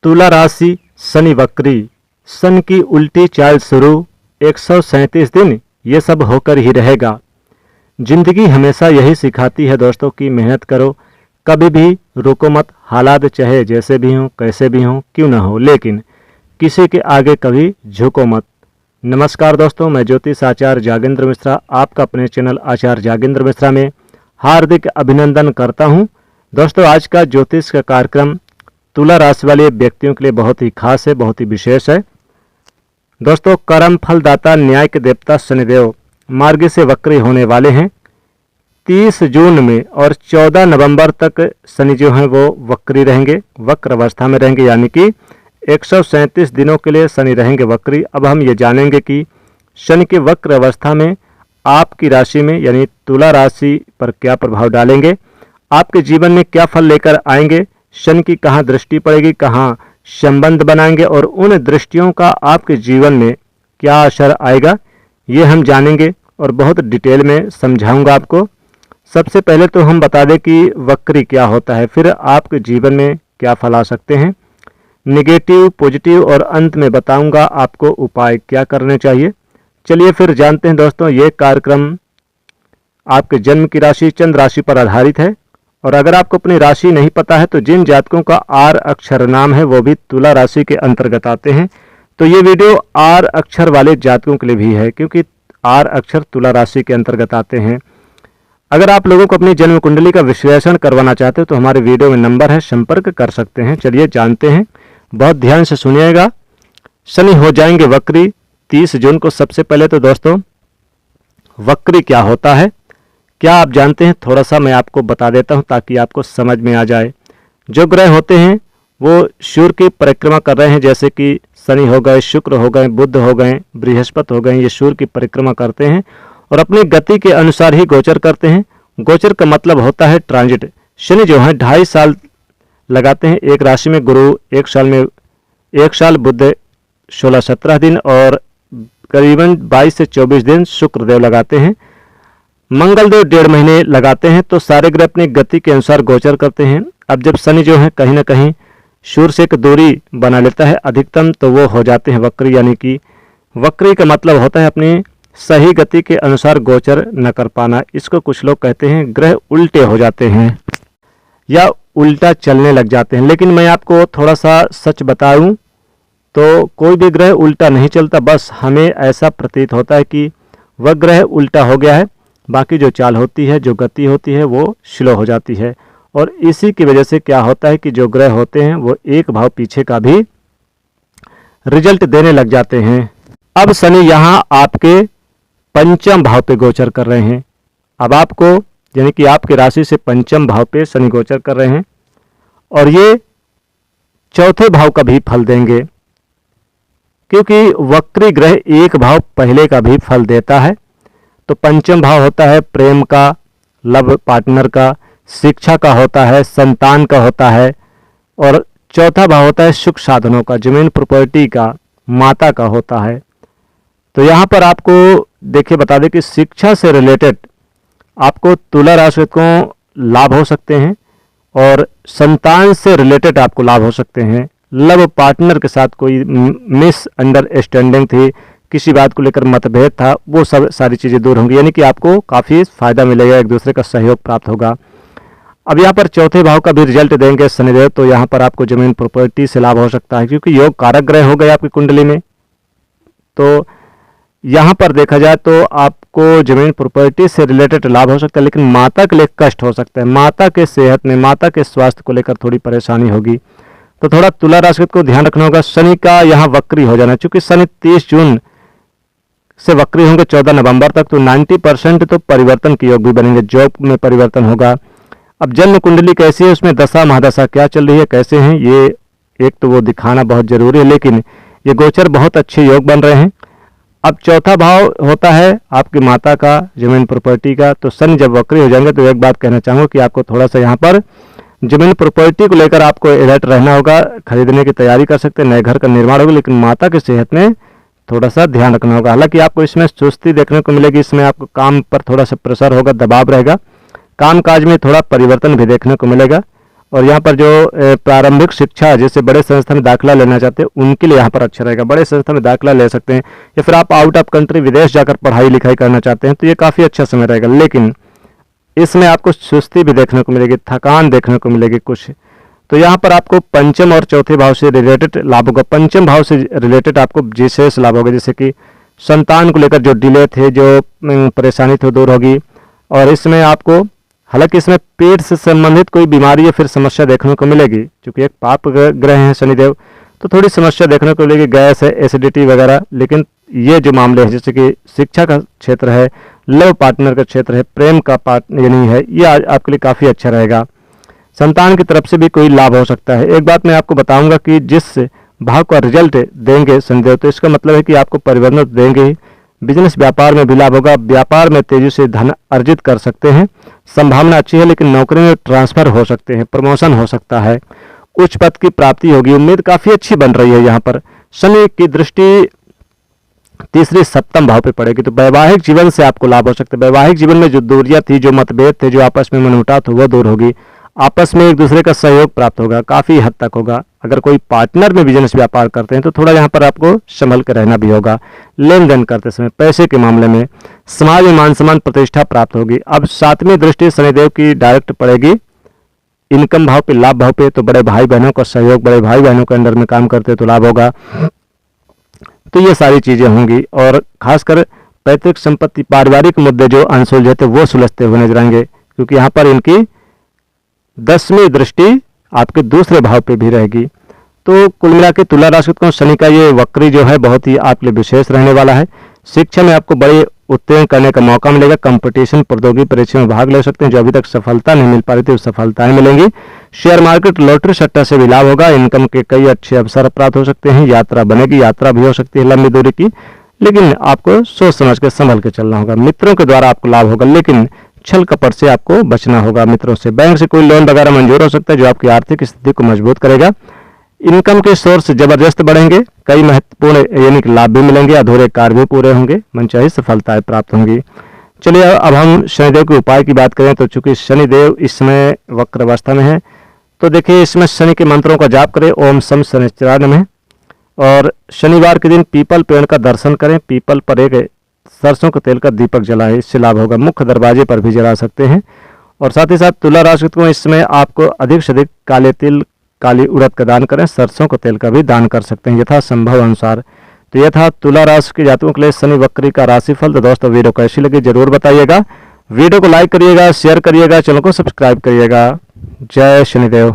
तुला राशि शनि वक्री, सन की उल्टी चाल शुरू, 137 दिन ये सब होकर ही रहेगा। जिंदगी हमेशा यही सिखाती है दोस्तों कि मेहनत करो, कभी भी रुको मत। हालात चाहे जैसे भी हों, कैसे भी हों, क्यों ना हो, लेकिन किसी के आगे कभी झुको मत। नमस्कार दोस्तों, मैं ज्योतिष आचार्य जागेंद्र मिश्रा आपका अपने चैनल आचार्य जागेंद्र मिश्रा में हार्दिक अभिनंदन करता हूं। दोस्तों, आज का ज्योतिष का कार्यक्रम तुला राशि वाले व्यक्तियों के लिए बहुत ही खास है, बहुत ही विशेष है। दोस्तों, कर्म फलदाता न्याय के देवता शनिदेव मार्ग से वक्री होने वाले हैं 30 जून में, और 14 नवंबर तक शनि जो हैं वो वक्री रहेंगे, वक्र अवस्था में रहेंगे, यानी कि 137 दिनों के लिए शनि रहेंगे वक्री। अब हम ये जानेंगे कि शनि के वक्र अवस्था में आपकी राशि में यानी तुला राशि पर क्या प्रभाव डालेंगे, आपके जीवन में क्या फल लेकर आएंगे, शनि की कहाँ दृष्टि पड़ेगी, कहाँ संबंध बनाएंगे और उन दृष्टियों का आपके जीवन में क्या असर आएगा, ये हम जानेंगे और बहुत डिटेल में समझाऊंगा आपको। सबसे पहले तो हम बता दें कि वक्री क्या होता है, फिर आपके जीवन में क्या फल आ सकते हैं, नेगेटिव पॉजिटिव, और अंत में बताऊंगा आपको उपाय क्या करने चाहिए। चलिए फिर जानते हैं दोस्तों, ये कार्यक्रम आपके जन्म की राशि चंद्र राशि पर आधारित है, और अगर आपको अपनी राशि नहीं पता है तो जिन जातकों का आर अक्षर नाम है वो भी तुला राशि के अंतर्गत आते हैं। तो ये वीडियो आर अक्षर वाले जातकों के लिए भी है, क्योंकि आर अक्षर तुला राशि के अंतर्गत आते हैं। अगर आप लोगों को अपनी जन्म कुंडली का विश्लेषण करवाना चाहते हो तो हमारे वीडियो में नंबर है, संपर्क कर सकते हैं। चलिए जानते हैं, बहुत ध्यान से सुनिएगा। शनि हो जाएंगे वक्री 30 जून को। सबसे पहले तो दोस्तों, वक्री क्या होता है, क्या आप जानते हैं? थोड़ा सा मैं आपको बता देता हूं ताकि आपको समझ में आ जाए। जो ग्रह होते हैं वो सूर्य की परिक्रमा कर रहे हैं, जैसे कि शनि हो गए, शुक्र हो गए, बुध हो गए, बृहस्पति हो गए, ये सूर्य की परिक्रमा करते हैं और अपनी गति के अनुसार ही गोचर करते हैं। गोचर का मतलब होता है ट्रांजिट। शनि जो है 2.5 साल लगाते हैं एक राशि में, गुरु 1 साल में 1 साल, बुध 16-17 दिन और करीबन 22 से 24 दिन शुक्रदेव लगाते हैं। मंगलदेव 1.5 महीने लगाते हैं। तो सारे ग्रह अपनी गति के अनुसार गोचर करते हैं। अब जब शनि जो है कहीं ना कहीं सूर्य से एक दूरी बना लेता है अधिकतम, तो वो हो जाते हैं वक्री, यानी कि वक्री का मतलब होता है अपनी सही गति के अनुसार गोचर न कर पाना। इसको कुछ लोग कहते हैं ग्रह उल्टे हो जाते हैं या उल्टा चलने लग जाते हैं। लेकिन मैं आपको थोड़ा सा सच बताऊं तो कोई भी ग्रह उल्टा नहीं चलता, बस हमें ऐसा प्रतीत होता है कि वह ग्रह उल्टा हो गया है। बाकी जो चाल होती है, जो गति होती है, वो स्लो हो जाती है। और इसी की वजह से क्या होता है कि जो ग्रह होते हैं वो एक भाव पीछे का भी रिजल्ट देने लग जाते हैं। अब शनि यहाँ आपके पंचम भाव पे गोचर कर रहे हैं। अब आपको यानी कि आपकी राशि से पंचम भाव पे शनि गोचर कर रहे हैं और ये चौथे भाव का भी फल देंगे, क्योंकि वक्री ग्रह एक भाव पहले का भी फल देता है। तो पंचम भाव होता है प्रेम का, लव पार्टनर का, शिक्षा का होता है, संतान का होता है, और चौथा भाव होता है सुख साधनों का, जमीन प्रॉपर्टी का, माता का होता है। तो यहाँ पर आपको देखिए बता दें कि शिक्षा से रिलेटेड आपको तुला राशि को लाभ हो सकते हैं और संतान से रिलेटेड आपको लाभ हो सकते हैं। लव पार्टनर के साथ कोई मिस अंडरस्टैंडिंग थी, किसी बात को लेकर मतभेद था, वो सब सारी चीज़ें दूर होंगी, यानी कि आपको काफ़ी फ़ायदा मिलेगा, एक दूसरे का सहयोग प्राप्त होगा। अब यहाँ पर चौथे भाव का भी रिजल्ट देंगे शनिदेव, तो यहाँ पर आपको जमीन प्रॉपर्टी से लाभ हो सकता है, क्योंकि योग कारक ग्रह हो गए आपकी कुंडली में। तो यहाँ पर देखा जाए तो आपको जमीन प्रॉपर्टी से रिलेटेड लाभ हो सकता है, लेकिन माता के लिए कष्ट हो सकता है, माता के सेहत में, माता के स्वास्थ्य को लेकर थोड़ी परेशानी होगी। तो थोड़ा तुला राशि को ध्यान रखना होगा। शनि का यहाँ वक्री हो जाना, चूंकि शनि 30 जून से वक्री होंगे 14 नवंबर तक, तो 90% तो परिवर्तन के योग भी बनेंगे, जॉब में परिवर्तन होगा। अब जन्म कुंडली कैसी है, उसमें दशा महादशा क्या चल रही है, कैसे हैं, ये एक तो वो दिखाना बहुत जरूरी है, लेकिन ये गोचर बहुत अच्छे योग बन रहे हैं। अब चौथा भाव होता है आपकी माता का, जमीन प्रॉपर्टी का। तो शनि जब वक्री हो जाएंगे तो एक बात कहना चाहूँगा कि आपको थोड़ा सा यहाँ पर जमीन प्रॉपर्टी को लेकर आपको अलर्ट रहना होगा, खरीदने की तैयारी कर सकते हैं, नए घर का निर्माण होगा, लेकिन माता की सेहत में थोड़ा सा ध्यान रखना होगा। हालांकि आपको इसमें सुस्ती देखने को मिलेगी, इसमें आपको काम पर थोड़ा सा प्रेशर होगा, दबाव रहेगा, काम काज में थोड़ा परिवर्तन भी देखने को मिलेगा। और यहाँ पर जो प्रारंभिक शिक्षा जैसे बड़े संस्था में दाखिला लेना चाहते हैं उनके लिए यहाँ पर अच्छा रहेगा, बड़े संस्था में दाखिला ले सकते हैं। या फिर आप आउट ऑफ कंट्री विदेश जाकर पढ़ाई लिखाई करना चाहते हैं तो ये काफ़ी अच्छा समय रहेगा। लेकिन इसमें आपको सुस्ती भी देखने को मिलेगी, थकान देखने को मिलेगी कुछ। तो यहाँ पर आपको पंचम और चौथे भाव से रिलेटेड लाभ होगा। पंचम भाव से रिलेटेड आपको विशेष लाभ होगा, जैसे कि संतान को लेकर जो डिले थे, जो परेशानी थी दूर होगी। और इसमें आपको हालांकि इसमें पेट से संबंधित कोई बीमारी या फिर समस्या देखने को मिलेगी, क्योंकि एक पाप ग्रह हैं शनिदेव, तो थोड़ी समस्या देखने को मिलेगी, गैस है, एसिडिटी वगैरह। लेकिन ये जो मामले हैं जैसे कि शिक्षा का क्षेत्र है, लव पार्टनर का क्षेत्र है, प्रेम का पार्टनर यानी है, ये आज आपके लिए काफ़ी अच्छा रहेगा। संतान की तरफ से भी कोई लाभ हो सकता है। एक बात मैं आपको बताऊंगा कि जिस भाव का रिजल्ट देंगे शनिदेव, तो इसका मतलब है कि आपको परिवर्तन देंगे ही। बिजनेस व्यापार में भी लाभ होगा, व्यापार में तेजी से धन अर्जित कर सकते हैं, संभावना अच्छी है। लेकिन नौकरी में ट्रांसफर हो सकते हैं, प्रमोशन हो सकता है, उच्च पद की प्राप्ति होगी, उम्मीद काफ़ी अच्छी बन रही है। यहाँ पर शनि की दृष्टि तीसरी सप्तम भाव पे पड़ेगी, तो वैवाहिक जीवन से आपको लाभ हो सकता है। वैवाहिक जीवन में जो दूरियां थी, जो मतभेद थे, जो आपस में मनमुटाव थे, वो दूर होगी। आपस में एक दूसरे का सहयोग प्राप्त होगा, काफ़ी हद तक होगा। अगर कोई पार्टनर में बिजनेस व्यापार करते हैं तो थोड़ा यहाँ पर आपको संभल कर रहना भी होगा। लेन देन करते समय पैसे के मामले में समाज में मान सम्मान प्रतिष्ठा प्राप्त होगी। अब सातवीं दृष्टि शनिदेव की डायरेक्ट पड़ेगी इनकम भाव पे, लाभ भाव पे, तो बड़े भाई बहनों का सहयोग, बड़े भाई बहनों के अंडर में काम करते तो लाभ होगा। तो ये सारी चीज़ें होंगी। और खासकर पैतृक संपत्ति, पारिवारिक मुद्दे जो अनसुलझे थे वो सुलझते हुए नजर आएंगे, क्योंकि यहाँ पर इनकी 10वीं दृष्टि आपके दूसरे भाव पे भी रहेगी। तो कुल मिला के तुला राशि को शनि का ये वक्री जो है बहुत ही आपके लिए विशेष रहने वाला है। शिक्षा में आपको बड़े उत्तीर्ण करने का मौका मिलेगा, कंपटीशन प्रतियोगी परीक्षा में भाग ले सकते हैं। जो अभी तक सफलता नहीं मिल पा रही थी वो सफलताएं मिलेंगी। शेयर मार्केट, लॉटरी सट्टा से भी लाभ होगा। इनकम के कई अच्छे अवसर प्राप्त हो सकते हैं। यात्रा बनेगी, यात्रा भी हो सकती है लंबी दूरी की, लेकिन आपको सोच समझ के संभल के चलना होगा। मित्रों के द्वारा आपको लाभ होगा, लेकिन छल कपट से आपको बचना होगा मित्रों से। बैंक से कोई लोन वगैरह मंजूर हो सकता है जो आपकी आर्थिक स्थिति को मजबूत करेगा। इनकम के सोर्स जबरदस्त बढ़ेंगे, कई महत्वपूर्ण यानी कि लाभ भी मिलेंगे, अधूरे कार्य भी पूरे होंगे, मनचाही सफलताएं प्राप्त होंगी। चलिए अब हम शनिदेव के उपाय की बात करें तो चूंकि शनिदेव इस समय वक्र अवस्था में है, तो देखिए इसमें शनि के मंत्रों का जाप करें, ओम सम शनिश्चराय नमः। और शनिवार के दिन पीपल पेड़ का दर्शन करें, पीपल पर एक सरसों के तेल का दीपक जलाएं, इससे लाभ होगा। मुख्य दरवाजे पर भी जला सकते हैं। और साथ ही साथ तुला राशि को इसमें आपको अधिक से अधिक काले तिल, काली उड़द का दान करें, सरसों के तेल का भी दान कर सकते हैं यथा संभव अनुसार। तो यह था तुला राशि के जातकों के लिए शनि वक्री का राशिफल। तो दोस्तों वीडियो कैसी लगी जरूर बताइएगा, वीडियो को लाइक करिएगा, शेयर करिएगा, चैनल को सब्सक्राइब करिएगा। जय शनिदेव।